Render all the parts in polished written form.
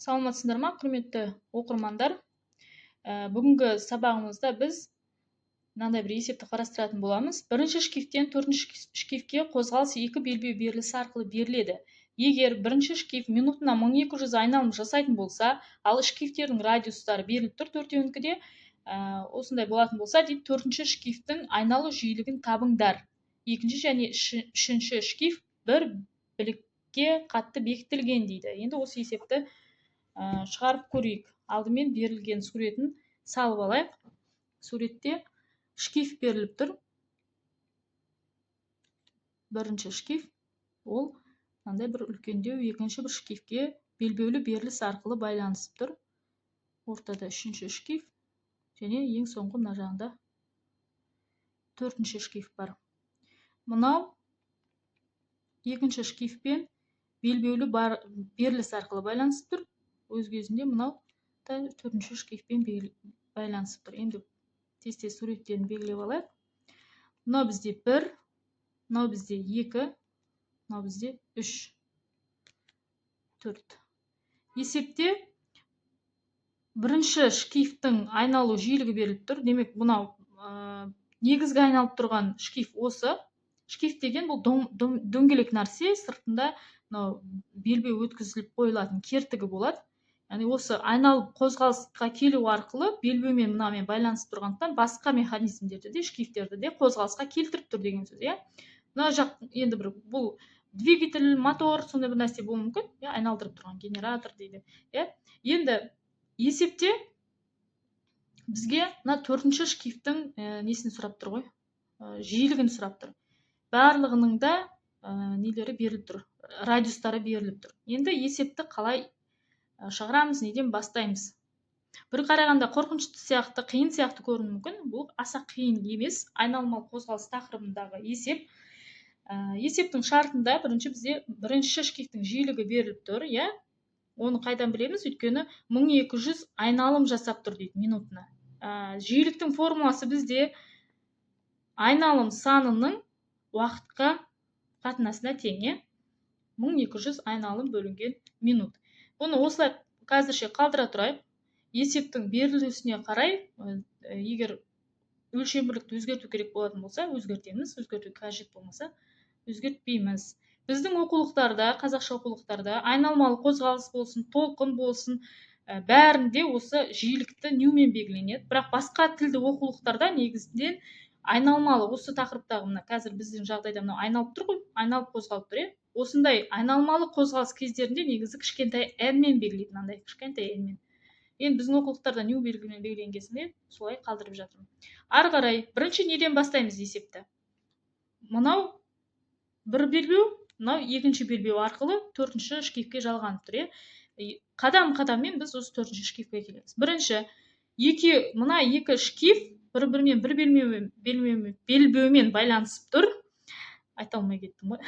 Саламатсыздар ма, құрметті оқырмандар? Бүгінгі сабағымызда біз мынандай бір есепті қарастыратын боламыз. Бірінші шкифтен төртінші шкифке қозғалыс екі белбеу берілісі арқылы беріледі. Егер бірінші шкиф минутына 1200 айналым жасайтын болса, ал шкифтердің радиустары беріліп тұр төртеуінікіде, осындай болатын болса, дейді, төртінші шкифтің айналу жиілігін табыңдар. Екінші және үшінші шкиф бір білікке қатты бекітілген дейді. Енді осы есепті шығарып көрейік. Алдымен берілген суретін салып алайық. Суретте шкиф беріліп тұр. Бірінші шкиф, ол мынандай бір үлкендеу, екінші бір шкифке белбеулі беріліс арқылы байланысып тұр. Ортада үшінші шкиф және ең соңғы мына жағында төртінші шкиф бар. Мынау екінші шкифпен белбеулі беріліс арқылы байланысып тұр. Өз кезінде мынау төртінші шкифпен байланысып тұр. Енді тез-тез суреттерін белгілеп алайық. Мынау бізде 1, мынау бізде 2, мынау бізде 3, 4. Есепте бірінші шкифтің айналу жиілігі беріліп тұр. Демек, мынау негізгі айналып тұрған шкиф осы. Шкиф деген бұл дөңгелек нәрсе, сыртында белбеу өткізіліп қойылатын кертігі болады. Яғни осы айналып қозғалысқа келу арқылы белбеумен мынамен байланысып тұрғандықтан басқа механизмдерді де, шкифтерді де қозғалысқа келтіріп тұр деген сөз, иә. Мына жақ енді бір бұл двигатель, мотор, сондай бір нәрсе болуы мүмкін, иә, айналдырып тұрған генератор дейді, иә. Енді есепте бізге мына төртінші шкифтің несін сұрап тұр ғой, жиілігін сұрап тұр. Барлығының да нелері беріліп тұр, радиустары беріліп тұр. Енді есепті қалай шығарамыз, неден бастаймыз? Бір қарағанда қорқынышты сияқты, қиын сияқты көрінуі мүмкін. Бұл аса қиын емес. Айналмалы қозғалыс тақырыбындағы есеп. Есептің шартында бізде бірінші шкифтің жиілігі беріліп тұр, иә. Оны қайдан білеміз? Өйткені 1200 айналым жасап тұр дейді минутына. Жиіліктің формуласы бізде айналым санының уақытқа қатынасына тең, 1200 айналым бөлінген минут. Оны осылай қазірше қалдыра тұрайық. Есептің берілісіне қарай, егер өлшем бірлікті өзгерту керек болатын болса, өзгертеміз, өзгерту қажет болмаса, өзгертпейміз. Біздің оқулықтарда, қазақша оқулықтарда айналмалы қозғалыс болсын, толқын болсын, бәрінде осы жиілікті неумен белгіленеді. Бірақ басқа тілді оқулықтарда негізінен айналмалы, осы тақырыптағы мына қазір біздің жағдайда мынау айналып тұр ғой, айналып қозғалып тұр, осындай айналмалы қозғалыс кездерінде негізі кішкентай n-мен белгілейді, мынандай кішкентай n-мен. Енді біздің оқулықтарда не белгіленгесінде солай қалдырып жатырмын. Ары қарай бірінші неден бастаймыз есепті? Мынау бір белбеу, мынау екінші белбеу арқылы төртінші шкифке жалғанып тұр, қадам-қадаммен біз осы төртінші шкифке келеміз. Бірінші, мына екі шкиф бір-бірімен белбеумен байланысып тұр. Айта алмай кеттім ғой.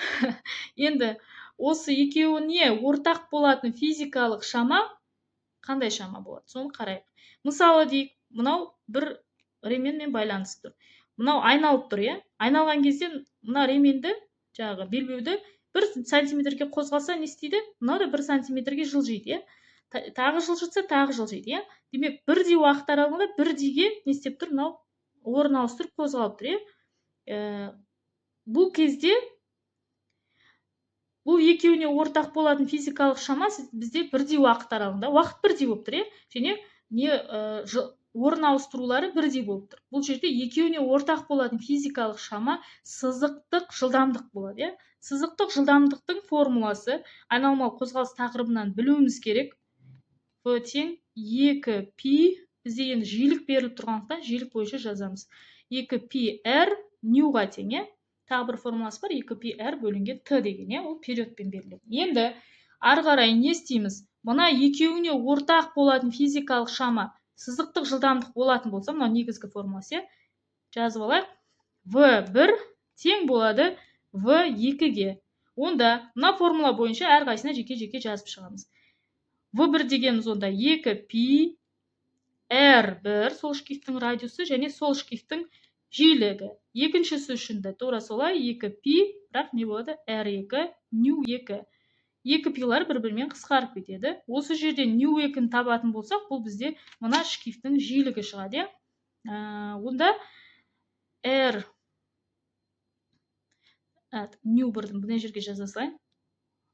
Енді осы екеуіне ортақ болатын физикалық шама қандай шама болады? Соны қарайық. Мысалы дейік, мынау бір ременмен байланысып тұр. Мынау айналып тұр, иә? Айналған кезде мына ременді, жаңағы белбеуді 1 сантиметрге қозғалса не істейді? Мынау да 1 сантиметрге жылжиды, иә? Тағы жылжытса, тағы жылжиды, иә? Демек, бірдей уақыт аралығында бірдейге не істеп тұр? Мынау орын ауыстырып қозғалып тұр, иә? Бұл кезде бұл екеуіне ортақ болатын физикалық шама бізде бірдей уақыт аралығында, уақыт бірдей болып тұр, және орын ауыстырулары бірдей болып тұр. Бұл жерде екеуіне ортақ болатын физикалық шама сызықтық жылдамдық болады, сызықтық жылдамдықтың формуласы айналмалы қозғалыс тақырыбынан білуіміз керек. В тең 2π, бізде енді жиілік беріліп тұрғандықтан жиілік бойынша жазамыз. 2πr ньюға тең, тағы бір формуласы бар, 2πr бөлінген т деген, ол периодпен беріледі. Енді ары қарай не істейміз? Мына екеуіне ортақ болатын физикалық шама сызықтық жылдамдық болатын болса, мына негізгі формуласы, жазып алайық. V1 тең болады V2-ге. Онда мына формула бойынша әрқайсына жеке-жеке жазып шығамыз. V1 дегеніміз онда 2π R1, сол шкифтің радиусы және сол шкифтің жиілігі. Екіншісі үшін де тура солай 2π, бірақ не болады? R2, ню2. екі пилар бір-бірімен қысқарып кетеді. Осы жерде ню 2-ні табатын болсақ, бұл бізде мына шкифтің жиілігі шығады. Онда R ню 1-ді мына жерге жаза салайын.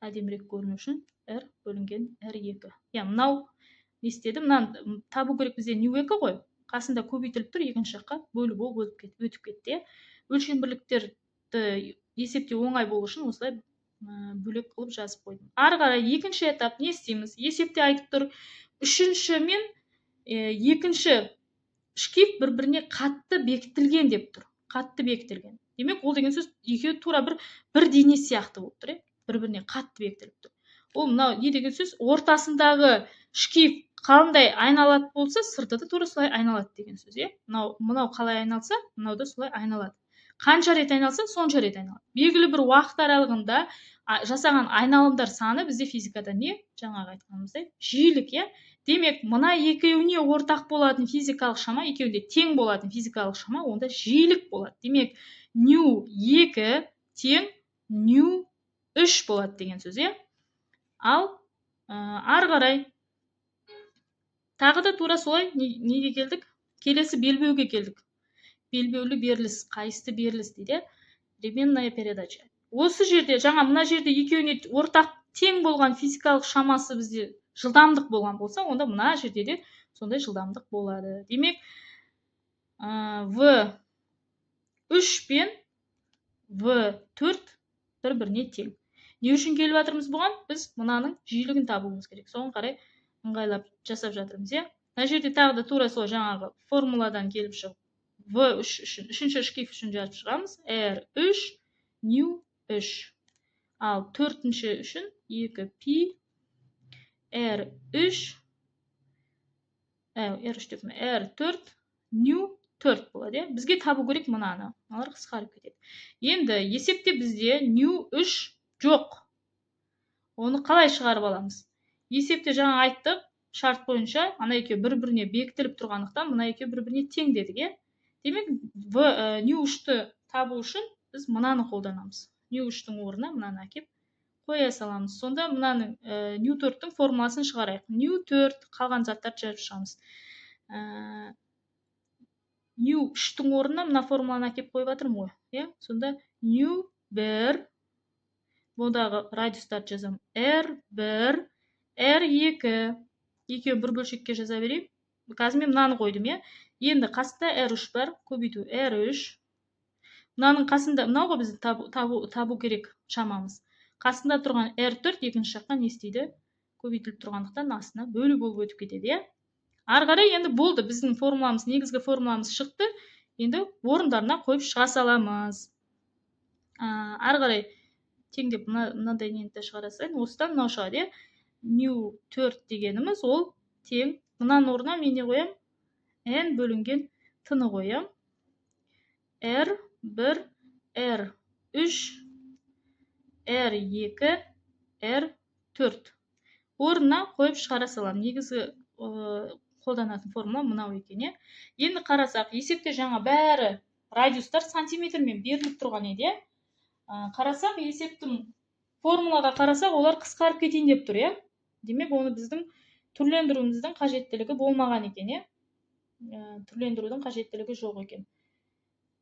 Әдемірек көріну үшін R бөлінген R2. Мынау не істеді? Мынаны табу керек бізде ню 2 ғой. Қасында көбейтіліп тұр, екінші жаққа бөлу болып өтіп кетті. Өлшем бірліктерді есептеу оңай болу үшін осылай бөлек қылып жазып қойдым. Ары қарай екінші этап не істейміз? Есепте айтып тұр. Үшінші мен екінші шкиф бір-біріне қатты бекітілген деп тұр. Қатты бекітілген. Демек, ол деген сөз екеуі тура бір дене сияқты болып тұр. Бір-біріне қатты бекітіліп тұр. Ол мынау не деген сөз? Ортасындағы шкиф қалындай айналады болса, сырты да тура солай айналады деген сөз. Мынау қалай айналса, мынау да солай айналады. Қанша рет айналса, сонша рет айналады. Белгілі бір уақыт аралығында жасаған айналымдар саны бізде физикада не? Жаңағы айтқанымыздай жиілік, Демек, мына екеуіне ортақ болатын физикалық шама, екеуінде тең болатын физикалық шама, онда жиілік болады. Демек, ню 2 тең ню 3 болады деген сөз, Ал ары қарай тағы да тура солай неге келдік? Келесі белбеуге келдік. Белбеулі беріліс, қайысты беріліс дейді. Ременная передача. Осы жерде, жаңа мына жерде екеуіне ортақ тең болған физикалық шамасы бізде жылдамдық болған болса, онда мына жерде де сондай жылдамдық болады. Демек, V3 пен V4 бір-біріне тең. Не үшін келіп жатырмыз бұған? Біз мынаның жиілігін табуымыз керек. Соған қарай ыңғайлап жасап жатырмыз, Мына жерде тағы да тура сол жаңағы формуладан келіп шығып, V3 үшін, үшінші шкиф үшін жазып шығамыз. R3 ню 3. Ал төртінші үшін 2π R3 R4 ню 4 болады. Бізге табу керек мынаны. Алар қысқарып кетеді. Енді есепте бізде ню 3 жоқ. Оны қалай шығарып аламыз? Есепте жаңа айттық, шарт бойынша ана екеуі бір-біріне бекітіліп тұрғандықтан мына екеуі бір-біріне тең дедік, Демек, ню 3-ті табу үшін біз мынаны қолданамыз. Ню 3-тің орнына мынаны әкеп қоя саламыз. Сонда мынаның ню 4-тің формуласын шығарайық. Ню 4 қалған заттарды жазып шығамыз. Ню 3-тің орнына мына формуланы әкеп қойып жатырмын ғой. Сонда ню 1 бұндағы радиустарды жазамын. R1, R2. Екеуін бір бөлшекке жаза берейін. Қазір мен мынаны қойдым, Енді қасында R3 бар, көбейту R3. Мынаның қасында, мынау ғой бізді табу керек шамамыз. Қасында тұрған R4 екінші жаққа не істейді? Көбейтіліп тұрғандықтан астына бөлу болып өтіп кетеді, Ары қарай енді болды. Біздің формуламыз, негізгі формуламыз шықты. Енді орындарына қойып шыға саламыз. Ары қарай теңдеп мынандай нені де шығара салайын. Осыдан мынау шығады, ню 4 дегеніміз ол тең. Мынаның орнына мен не қоям? N бөлінген T-ны қоям. R1, R3, R2, R4. Орнына қойып шығара салам. Негізгі қолданатын формула мынау екен, Енді қарасақ, есепте жаңа бәрі радиустар сантиметрмен беріліп тұрған еді, Қарасақ, есептің формулаға қарасақ, олар қысқарып кетейін деп тұр, Демек, оны біздің түрлендіруіміздің қажеттілігі болмаған екен, Түрлендірудің қажеттілігі жоқ екен.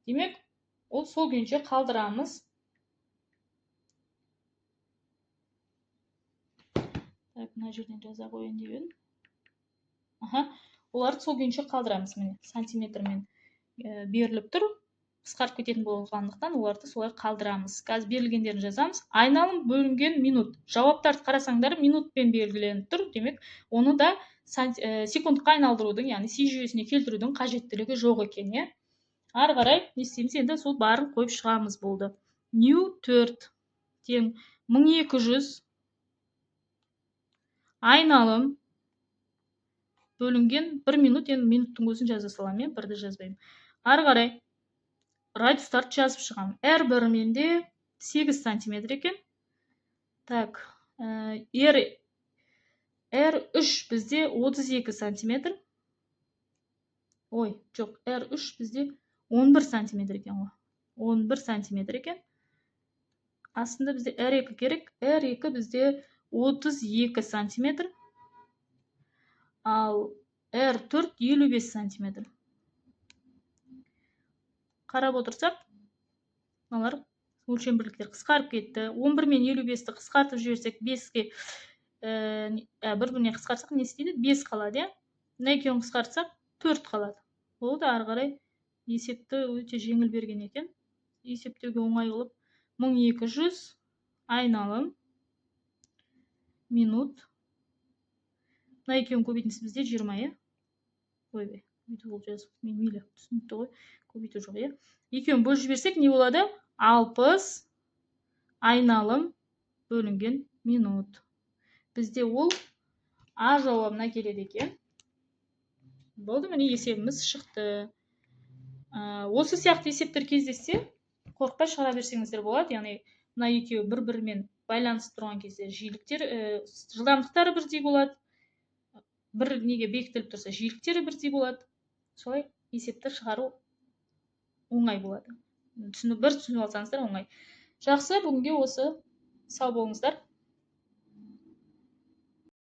Демек, ол сол күйінше қалдырамыз. Мына жерден жаза қойын деп едім. Оларды сол күйінше қалдырамыз. Міне, сантиметрмен беріліп тұр. Қысқарып кететін болғандықтан оларды солай қалдырамыз. Қазір берілгендерін жазамыз. Айналым бөлінген минут. Жауаптарды қарасаңдар минутпен белгіленіп тұр. Демек, оны да секундқа айналдырудың, яғни си жүйесіне келтірудің қажеттілігі жоқ екен, Ары қарай не істейміз? Енді сол барын қойып шығамыз болды. Ню 4 тең 1200 айналым бөлінген 1 минут, енді минуттың өзін жаза салам, бірді жазбаймын. Ары қарай радиустарды жазып шығам. R1 менде 8 сантиметр екен. Так, R3 бізде 32 сантиметр. Ой, жоқ, R3 бізде 11 сантиметр екен ғой. 11 сантиметр екен. Астында бізде R2 керек. R2 бізде 32 сантиметр, ал R4 55 сантиметр. Қарап отырсақ, мыналар өлшем бірліктері қысқарып кетті. 11 мен 55-ті қысқартып жіберсек, 5-ке бір-біріне қысқартсақ не істейді? 5 қалады, иә? Мына екеуін қысқартсақ 4 қалады. Бұл да ары қарай есепті өте жеңіл берген екен. Есептеуге оңай қылып 1200 айналым минут. Мына екеуін көбейтінсі бізде 20, иә? Ойбай, көбейту болып жазып, мен мейлі түсінікті ғой, көбейту жоқ, иә? Екеуін бөліп жіберсек не болады? 60 айналым бөлінген минут. Бізде ол А жауабына келеді екен. Болды, міне есебіміз шықты. Осы сияқты есептер кездессе, қорықпай шығара берсеңіздер болады. Яғни, мына екеуі бір-бірімен байланысып тұрған кезде жиіліктер, жылдамдықтары бірдей болады. Бір неге бекітіліп тұрса, жиіліктері бірдей болады. Солай есептер шығару оңай болады. Түсініп алсаңыздар оңай. Жақсы, бүгінге осы. Сау болыңыздар.